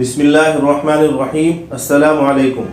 बिस्मिल्लाहिर्रहमानिर्रहीम। अस्सलामु अलैकुम।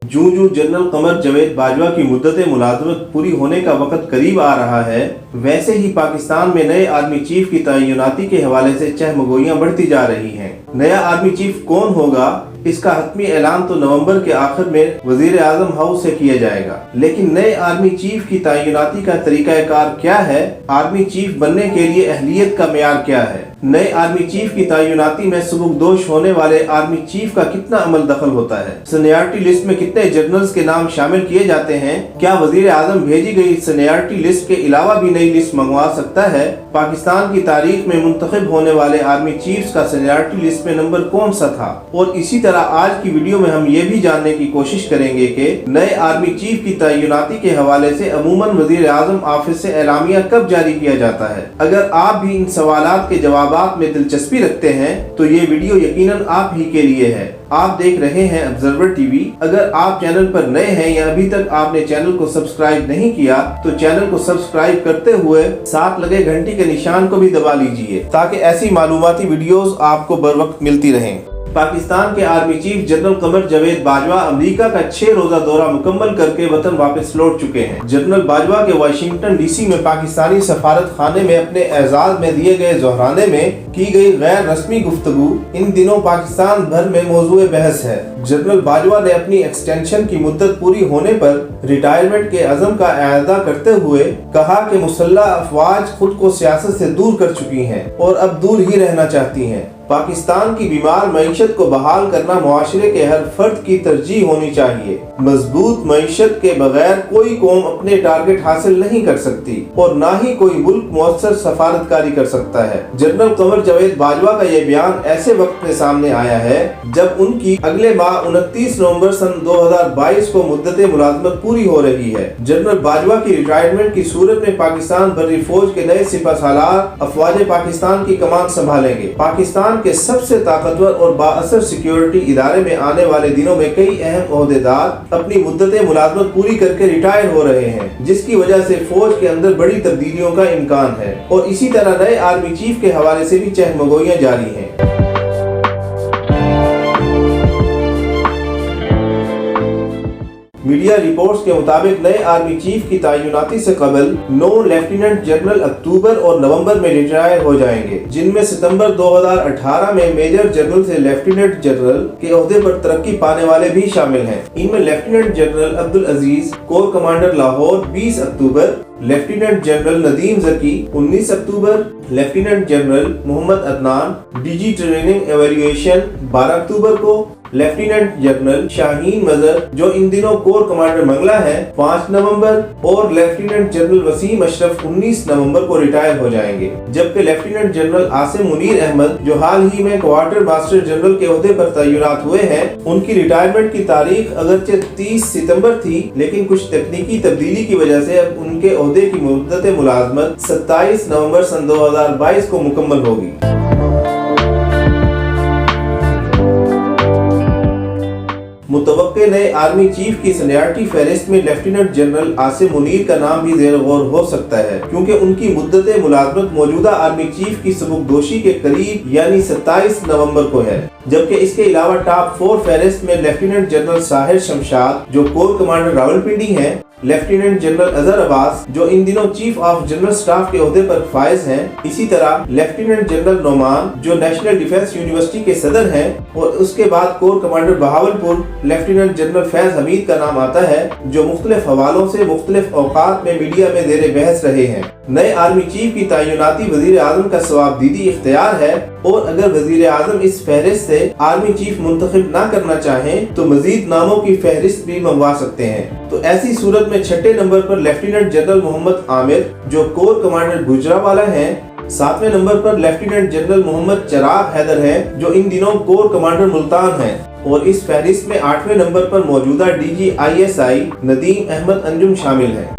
जूं जनरल कमर जावेद बाजवा की मुद्दत मुलाज़मत पूरी होने का वक्त करीब आ रहा है, वैसे ही पाकिस्तान में नए आर्मी चीफ की तैनाती के हवाले से चहमगोइयां बढ़ती जा रही हैं। नया आर्मी चीफ कौन होगा, इसका हतमी ऐलान तो नवंबर के आखिर में वजीर आजम हाउस से किया जाएगा, लेकिन नए आर्मी चीफ की तैनाती का तरीकाकार क्या है, आर्मी चीफ बनने के लिए अहलियत का मेयार क्या है, नए आर्मी चीफ की तैनाती में सबकदोश होने वाले आर्मी चीफ का कितना अमल दखल होता है, सीनियरिटी लिस्ट में कितने जनरल्स के नाम शामिल किए जाते हैं, क्या वजीर आजम भेजी गई सीनियरिटी लिस्ट के अलावा भी नई लिस्ट मंगवा सकता है, पाकिस्तान की तारीख में मुंतखब होने वाले आर्मी चीफ का सीनियरिटी लिस्ट में नंबर कौन सा था। और इसी तरह आज की वीडियो में हम ये भी जानने की कोशिश करेंगे कि नए आर्मी चीफ की तैनाती के हवाले से अमूमन वजीर आजम ऑफिस से एलामिया कब जारी किया जाता है। अगर आप भी इन सवालात के जवाब में दिलचस्पी रखते हैं तो ये वीडियो यकीनन आप ही के लिए है। आप देख रहे हैं ऑब्जर्वर टीवी। अगर आप चैनल पर नए हैं या अभी तक आपने चैनल को सब्सक्राइब नहीं किया तो चैनल को सब्सक्राइब करते हुए साथ लगे घंटी के निशान को भी दबा लीजिए ताकि ऐसी मालूमाती वीडियोस आपको बर वक्त मिलती रहें। पाकिस्तान के army chief general Qamar Javed Bajwa America का 6 रोजा दौरा मुकम्मल करके वतन वापस लौट चुके हैं। जनरल बाजवा के वाशिंगटन डीसी में पाकिस्तानी सफारत खाने में अपने एजाज में दिए गए जोहराने में की गई गैर रस्मी गुफ्तगू इन दिनों पाकिस्तान भर में मौजूए बहस है। जनरल बाजवा ने अपनी एक्सटेंशन की मुद्दत पूरी होने पर रिटायरमेंट के अज़म का एदा करते हुए कहा कि मुसल्लह अफवाज खुद को सियासत से दूर कर चुकी हैं और अब दूर ही रहना चाहती हैं। पाकिस्तान की बीमार मईशत को बहाल करना मुआशरे के हर फर्द की तरजीह होनी चाहिए। मजबूत मईशत के बगैर कोई कौम अपने टारगेट हासिल नहीं कर सकती और न ही कोई मुल्क मुअस्सर सफारतकारी कर सकता है। जनरल कमर जावेद बाजवा का यह बयान ऐसे वक्त में सामने आया है जब उनकी अगले माह 29 नवंबर सन 2022 को मुद्दत मुलाजमत पूरी हो रही है। जनरल बाजवा की रिटायरमेंट की सूरत में पाकिस्तान बर्री फौज के नए सिपहसालार अफवाज पाकिस्तान की कमान संभालेंगे। पाकिस्तान के सबसे ताकतवर और बाअसर सिक्योरिटी इदारे में आने वाले दिनों में कई अहम ओहदेदार अपनी मुद्दत मुलाजमत पूरी करके रिटायर हो रहे हैं, जिसकी वजह से फौज के अंदर बड़ी तब्दीलियों का इम्कान है। और इसी तरह नए आर्मी चीफ के हवाले से भी चहमगोइयां जारी हैं। मीडिया रिपोर्ट्स के मुताबिक नए आर्मी चीफ की तैनाती से कबल 9 लेफ्टिनेंट जनरल अक्टूबर और नवंबर में रिटायर हो जाएंगे, जिनमें सितंबर 2018 में मेजर जनरल से लेफ्टिनेंट जनरल के ओहदे पर तरक्की पाने वाले भी शामिल हैं। इनमें lieutenant general Abdul Aziz corps commander Lahore 20 अक्टूबर, लेफ्टिनेंट जनरल नदीम जकी 19 अक्टूबर, lieutenant general Mohammad Adnan DG training evaluation 12 अक्टूबर को, लेफ्टिनेंट जनरल शाहीन मजर जो इन दिनों कोर कमांडर मंगला है 5 नवंबर और लेफ्टिनेंट जनरल वसीम अशरफ 19 नवंबर को रिटायर हो जाएंगे। जबकि लेफ्टिनेंट जनरल आसिम मुनीर अहमद जो हाल ही में क्वार्टर मास्टर जनरल के ओहदे पर तैनात हुए हैं, उनकी रिटायरमेंट की तारीख अगरचे 30 सितंबर थी, लेकिन कुछ तकनीकी तब्दीली की वजह से अब उनके ओहदे की मुद्दत मुलाजमत 27 नवंबर सन 2022 को मुकम्मल होगी। मुतवक्के नए आर्मी चीफ की सीनियरिटी फहरिस्त में लेफ्टिनेंट जनरल आसिम मुनीर का नाम भी ज़ेर गौर हो सकता है, क्योंकि उनकी मुद्दत मुलाजमत मौजूदा आर्मी चीफ की सबकदोशी के करीब यानी 27 नवंबर को है। जबकि इसके अलावा टॉप 4 फहरिस्त में लेफ्टिनेंट जनरल साहिर शमशाद जो कोर कमांडर रावलपिंडी हैं, लेफ्टिनेंट जनरल अजहर अब्बास जो इन दिनों चीफ ऑफ जनरल स्टाफ के ओहदे पर फाइज हैं, इसी तरह लेफ्टिनेंट जनरल नोमान जो नेशनल डिफेंस यूनिवर्सिटी के सदर हैं, और उसके बाद core commander Bahawalpur lieutenant general Faiz Hamid का नाम आता है, जो मुख्तलिफ हवालों से मुख्तलिफ औकात में मीडिया में ज़ेर बहस रहे हैं। नए आर्मी चीफ की तैनाती वजीर आजम का सवाबदीदी इख्तियार है और अगर वजीर आजम इस फहरिस्त से आर्मी चीफ मुंतखब ना करना चाहें तो मजीद नामों की फहरिस्त भी मंगवा सकते हैं। तो ऐसी सूरत में 6 नंबर पर लेफ्टिनेंट जनरल मोहम्मद आमिर जो कोर कमांडर गुजरावाला हैं, 7वें नंबर पर लेफ्टिनेंट जनरल मोहम्मद चिराग हैदर हैं जो इन दिनों कोर कमांडर मुल्तान हैं, और इस फहरिस्त में 8वें नंबर पर मौजूदा डीजी ISI नदीम अहमद अंजुम शामिल हैं।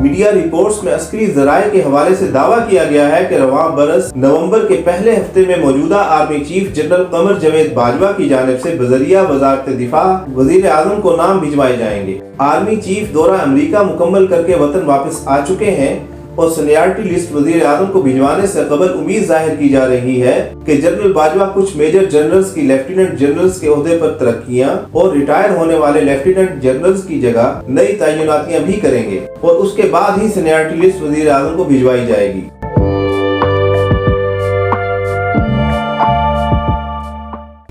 मीडिया रिपोर्ट्स में अस्करी ज़राए के हवाले से दावा किया गया है कि रवां बरस नवंबर के पहले हफ्ते में मौजूदा army chief general Qamar Javed Bajwa की जानिब से बजरिया वजारत दिफा वजीर आजम को नाम भिजवाए जाएंगे। आर्मी चीफ दौरा अमेरिका मुकम्मल करके वतन वापस आ चुके हैं। और सीनियरिटी लिस्ट वजीर आजम को भिजवाने से कबल उम्मीद जाहिर की जा रही है कि जनरल बाजवा कुछ मेजर जनरल्स की लेफ्टिनेंट जनरल्स के ओहदे पर तरक्कियां और रिटायर होने वाले लेफ्टिनेंट जनरल्स की जगह नई तैनातियां भी करेंगे और उसके बाद ही सीनियरिटी लिस्ट वजीर आजम को भिजवाई जाएगी।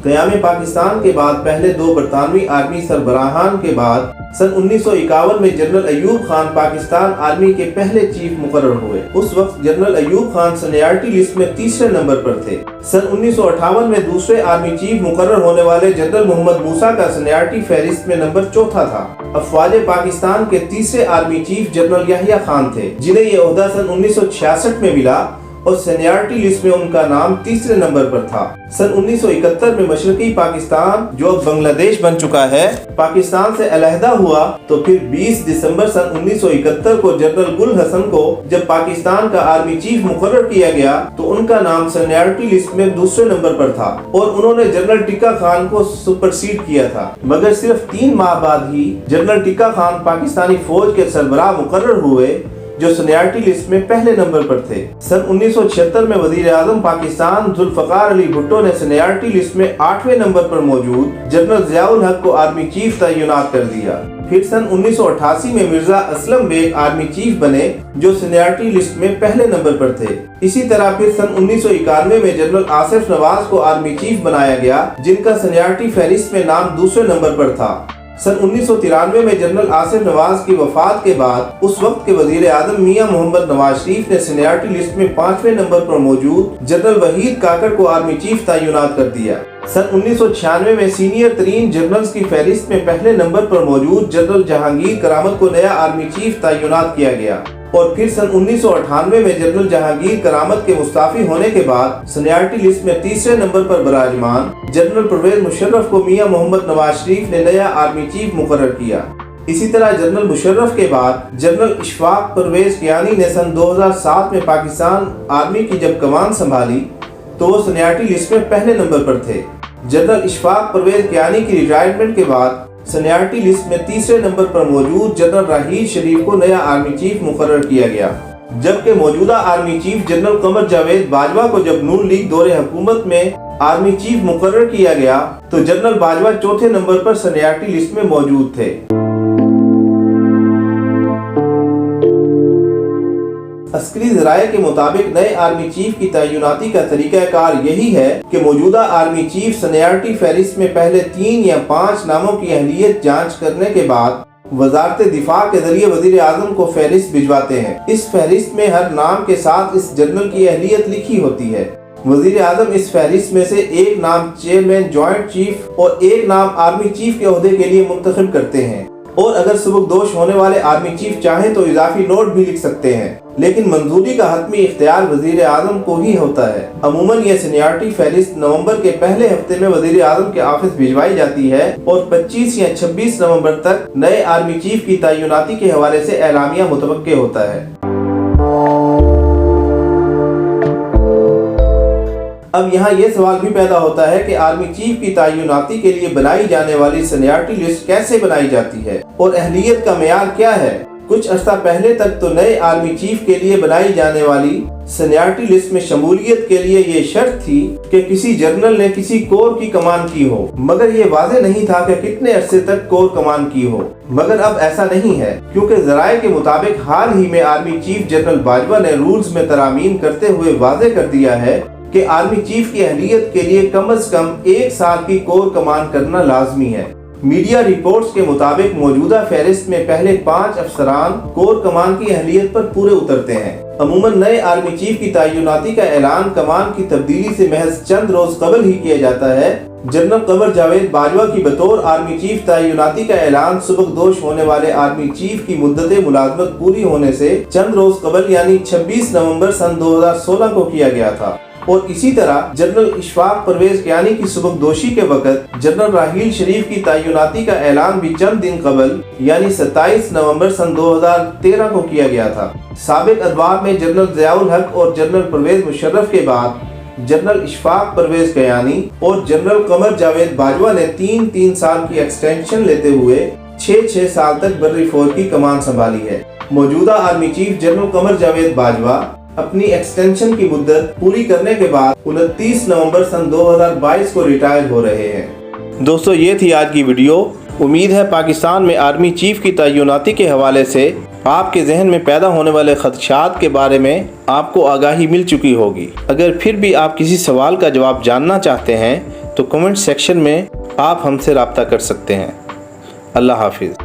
क़याम पाकिस्तान के बाद पहले 2 बरतानवी आर्मी सरबराहान के बाद सन 1951 में जनरल अयूब खान पाकिस्तान आर्मी के पहले चीफ मुकर्रर हुए। उस वक्त general Ayub Khan seniority list में तीसरे नंबर पर थे। सन 1958 में दूसरे आर्मी चीफ मुकर्रर होने वाले जनरल मोहम्मद मूसा का सीनियरिटी फहरिस्त में नंबर चौथा था। अफवाज पाकिस्तान के तीसरे army chief general Yahya Khan थे, जिन्हें यह ओहदा सन 1966 में मिला और सीनियरिटी लिस्ट में उनका नाम तीसरे नंबर पर था। सन 1971 में मशरकी पाकिस्तान, जो अब बांग्लादेश बन चुका है, पाकिस्तान से अलहदा हुआ तो फिर 20 दिसंबर सन 1971 को जनरल गुल हसन को जब पाकिस्तान का आर्मी चीफ मुकर्रर किया गया तो उनका नाम सीनियरिटी लिस्ट में दूसरे नंबर पर था और उन्होंने जनरल टिक्का खान को सुपरसीड किया था। मगर सिर्फ 3 माह बाद ही जनरल टिक्का खान पाकिस्तानी फौज के सरबराह मुकर्रर हुए, जो सीनियरिटी लिस्ट में पहले नंबर पर थे। सन 1976 में वजीर आजम पाकिस्तान जुल्फकार अली भुट्टो ने सीनियरिटी लिस्ट में 8वें नंबर पर मौजूद जनरल ज़ियाउल हक को आर्मी चीफ तैनात कर दिया। फिर सन 1988 में मिर्जा असलम बेग आर्मी चीफ बने, जो सीनियरिटी लिस्ट में पहले नंबर पर थे। इसी तरह फिर सन 1991 में जनरल आसिफ नवाज को आर्मी चीफ बनाया गया, जिनका सीनियरिटी फहरिस्त में नाम दूसरे नंबर पर था। सन 1993 में जनरल आसिफ नवाज की वफात के बाद उस वक्त के वजीर आजम मियां मोहम्मद नवाज शरीफ ने सीनियरिटी लिस्ट में 5वें नंबर पर मौजूद जनरल वहीद काकड़ को आर्मी चीफ तैनात कर दिया। सन 1996 में सीनियर तरीन जनरल्स की फहरिस्त में पहले नंबर पर मौजूद जनरल जहांगीर करामत को नया आर्मी चीफ तैनात किया गया और फिर सन 1998 में जनरल जहांगीर करामत के मुस्ताफी होने के बाद सीनियरिटी लिस्ट में तीसरे नंबर पर बराजमान जनरल परवेज मुशर्रफ को मियां मोहम्मद नवाज शरीफ ने नया आर्मी चीफ मुकर्रर किया। इसी तरह जनरल मुशर्रफ के बाद जनरल इशफाक परवेज कियानी ने सन 2007 में पाकिस्तान आर्मी की जब कमान संभाली तो वो सीनियरिटी लिस्ट में पहले नंबर पर थे। जनरल इशफाक परवेज कियानी की रिटायरमेंट के बाद सीनियरिटी लिस्ट में तीसरे नंबर पर मौजूद जनरल राहील शरीफ को नया आर्मी चीफ मुकर्रर किया गया, जबकि मौजूदा army chief general Qamar Javed Bajwa को जब नून लीग दौरे हुकूमत में आर्मी चीफ मुकर्रर किया गया तो जनरल बाजवा चौथे नंबर पर सीनियरिटी लिस्ट में मौजूद थे। अस्करी ज़राए के मुताबिक नए आर्मी चीफ की तैनाती का तरीक़ाकार यही है कि मौजूदा आर्मी चीफ सीनियरिटी फहरिस्त में पहले 3 या 5 नामों की अहलियत जांच करने के बाद वजारत दिफा के जरिए वजीर आजम को फहरिस्त भिजवाते हैं। इस फहरिस्त में हर नाम के साथ इस जनरल की अहलियत लिखी होती है। वजीर आजम इस फहरिस्त में से एक नाम चेयरमैन जॉइंट चीफ और एक नाम आर्मी चीफ के ओहदे के लिए मुंतखब करते हैं और अगर सबकदोश होने वाले आर्मी चीफ चाहें तो इजाफी नोट भी लिख सकते हैं, लेकिन मंजूरी का हतमी इख्तियार वजीर आजम को ही होता है। अमूमन ये सीनियरिटी फहरिस्त नवंबर के पहले हफ्ते में वजीर आजम के ऑफिस भिजवाई जाती है और 25 या 26 नवंबर तक नए आर्मी चीफ की तैनाती के हवाले से एलामिया मुतवक्के होता है। अब यहाँ ये सवाल भी पैदा होता है कि आर्मी चीफ की तैनाती के लिए बनाई जाने वाली सीनियरिटी लिस्ट कैसे बनाई जाती है और अहलियत का मेयार क्या है। कुछ अर्सा पहले तक तो नए आर्मी चीफ के लिए बनाई जाने वाली सीनियरिटी लिस्ट में शमूलियत के लिए ये शर्त थी कि किसी जनरल ने किसी कोर की कमान की हो, मगर ये वाज़ेह नहीं था कि कितने अरसे तक कोर कमान की हो। मगर अब ऐसा नहीं है, क्योंकि ज़राए के मुताबिक हाल ही में आर्मी चीफ जनरल बाजवा ने रूल्स में तरामीम करते हुए वाज़ेह कर दिया है कि आर्मी चीफ की अहलियत के लिए कम से कम 1 साल की कोर कमान करना लाजमी है। मीडिया रिपोर्ट्स के मुताबिक मौजूदा फहरिस्त में पहले 5 अफसरान कोर कमान की अहलियत पर पूरे उतरते हैं। अमूमन नए आर्मी चीफ की तैनाती का ऐलान कमान की तब्दीली से महज चंद रोज कबल ही किया जाता है। जनरल कमर जावेद बाजवा की बतौर आर्मी चीफ तैनाती का ऐलान सबकदोश होने वाले आर्मी चीफ की मुद्दत मुलाजमत पूरी होने से चंद रोज कबल यानी 26 नवंबर सन 2016 को किया गया था और इसी तरह जनरल इशफाक परवेज कियानी की सबकदोशी के वक्त जनरल राहील शरीफ की तैनाती का ऐलान भी चंद दिन कबल यानी 27 नवंबर सन 2013 को किया गया था। साबिक अदवार में जनरल ज़ियाउल हक और जनरल परवेज मुशर्रफ के बाद जनरल इशफाक परवेज कियानी और जनरल कमर जावेद बाजवा ने 3-3 साल की एक्सटेंशन लेते हुए 6-6 साल तक बर्री फौज की कमान संभाली है। मौजूदा army chief general Qamar Javed Bajwa अपनी एक्सटेंशन की मुद्दत पूरी करने के बाद 29 नवंबर सन 2022 को रिटायर हो रहे हैं। दोस्तों, ये थी आज की वीडियो। उम्मीद है पाकिस्तान में आर्मी चीफ की तैनाती के हवाले से आपके जहन में पैदा होने वाले खदशात के बारे में आपको आगाही मिल चुकी होगी। अगर फिर भी आप किसी सवाल का जवाब जानना चाहते हैं तो कमेंट सेक्शन में आप हमसे रब्ता कर सकते हैं। अल्लाह हाफिज़।